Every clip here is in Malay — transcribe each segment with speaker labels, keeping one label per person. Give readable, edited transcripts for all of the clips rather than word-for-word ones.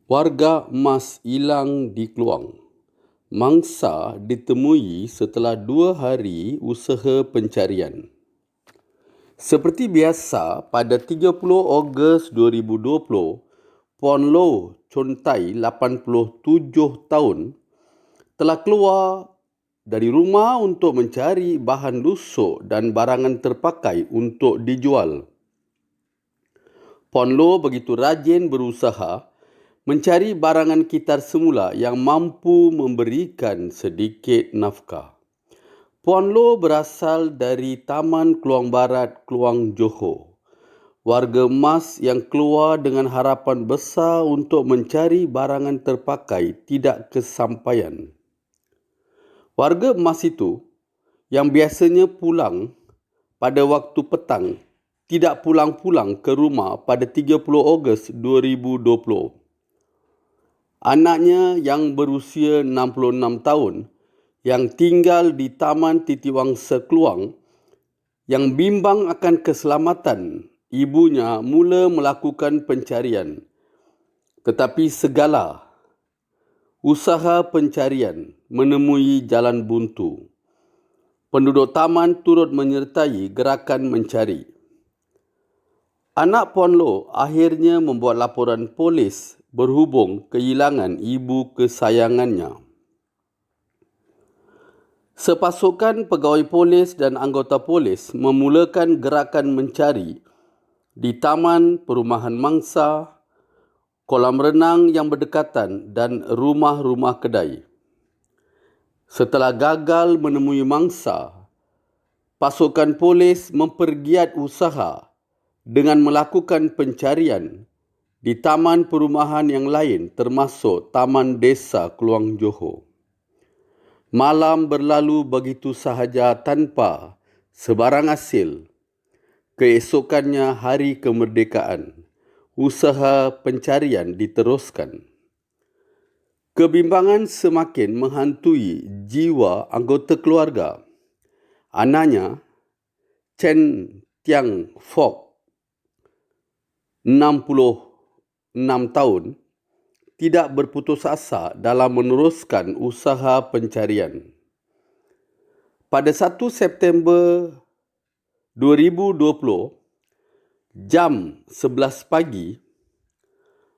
Speaker 1: Warga emas hilang di Kluang. Mangsa ditemui setelah 2 hari usaha pencarian. Seperti biasa, pada 30 Ogos 2020, Puan Low Chontai, 87 tahun, telah keluar dari rumah untuk mencari bahan lusuk dan barangan terpakai untuk dijual. Puan Low begitu rajin berusaha mencari barangan kitar semula yang mampu memberikan sedikit nafkah. Puan Low berasal dari Taman Kluang Barat, Kluang Johor. Warga emas yang keluar dengan harapan besar untuk mencari barangan terpakai tidak kesampaian. Warga emas itu yang biasanya pulang pada waktu petang tidak pulang-pulang ke rumah pada 30 Ogos 2020. Anaknya yang berusia 66 tahun yang tinggal di Taman Titiwangsa Kluang yang bimbang akan keselamatan ibunya mula melakukan pencarian. Tetapi segala usaha pencarian menemui jalan buntu. Penduduk taman turut menyertai gerakan mencari. Anak Puan Low akhirnya membuat laporan polis berhubung kehilangan ibu kesayangannya. Sepasukan pegawai polis dan anggota polis memulakan gerakan mencari di Taman Perumahan Mangsa, kolam renang yang berdekatan dan rumah-rumah kedai. Setelah gagal menemui mangsa, pasukan polis mempergiat usaha dengan melakukan pencarian di taman perumahan yang lain termasuk Taman Desa Kluang Johor. Malam berlalu begitu sahaja tanpa sebarang hasil. Keesokannya hari kemerdekaan. Usaha pencarian diteruskan. Kebimbangan semakin menghantui jiwa anggota keluarga. Anaknya, Chen Tiang Fok, 66 tahun, tidak berputus asa dalam meneruskan usaha pencarian. Pada 1 September 2020, jam 11 pagi,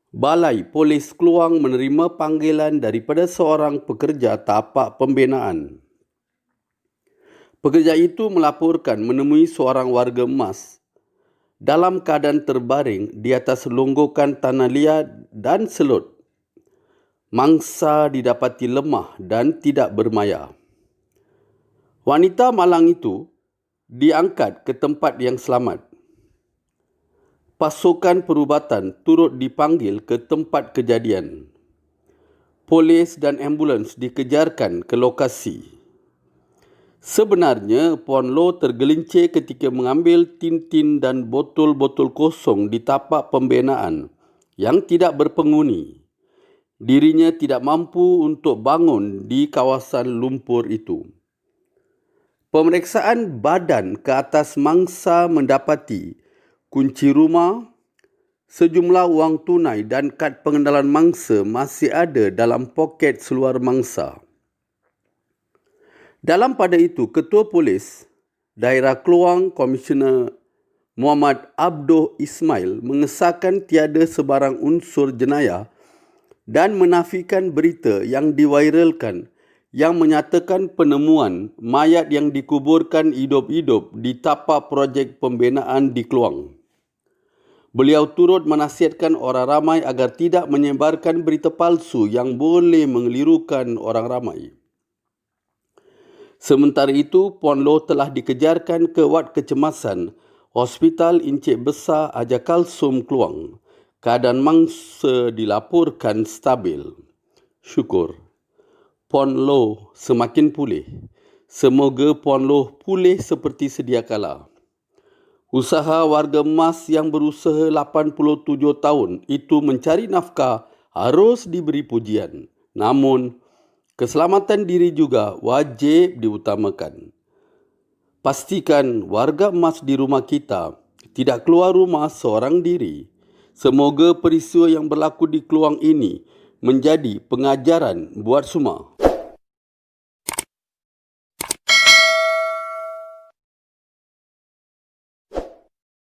Speaker 1: Balai Polis Kluang menerima panggilan daripada seorang pekerja tapak pembinaan. Pekerja itu melaporkan menemui seorang warga emas dalam keadaan terbaring di atas longgokan tanah liat dan selut. Mangsa didapati lemah dan tidak bermaya. Wanita malang itu diangkat ke tempat yang selamat. Pasukan perubatan turut dipanggil ke tempat kejadian. Polis dan ambulans dikejarkan ke lokasi. Sebenarnya, Puan Low tergelincir ketika mengambil tin-tin dan botol-botol kosong di tapak pembinaan yang tidak berpenghuni. Dirinya tidak mampu untuk bangun di kawasan lumpur itu. Pemeriksaan badan ke atas mangsa mendapati kunci rumah, sejumlah wang tunai dan kad pengenalan mangsa masih ada dalam poket seluar mangsa. Dalam pada itu, Ketua Polis Daerah Kluang, Komisioner Muhammad Abduh Ismail mengesahkan tiada sebarang unsur jenayah dan menafikan berita yang diviralkan yang menyatakan penemuan mayat yang dikuburkan hidup-hidup di tapak projek pembinaan di Kluang. Beliau turut menasihatkan orang ramai agar tidak menyebarkan berita palsu yang boleh mengelirukan orang ramai. Sementara itu, Puan Low telah dikejarkan ke wad kecemasan Hospital Encik Besar Haji Kalsum Kluang. Keadaan mangsa dilaporkan stabil. Syukur. Puan Low semakin pulih. Semoga Puan Low pulih seperti sedia kala. Usaha warga emas yang berusaha 87 tahun itu mencari nafkah harus diberi pujian. Namun, keselamatan diri juga wajib diutamakan. Pastikan warga emas di rumah kita tidak keluar rumah seorang diri. Semoga peristiwa yang berlaku di Kluang ini menjadi pengajaran buat semua.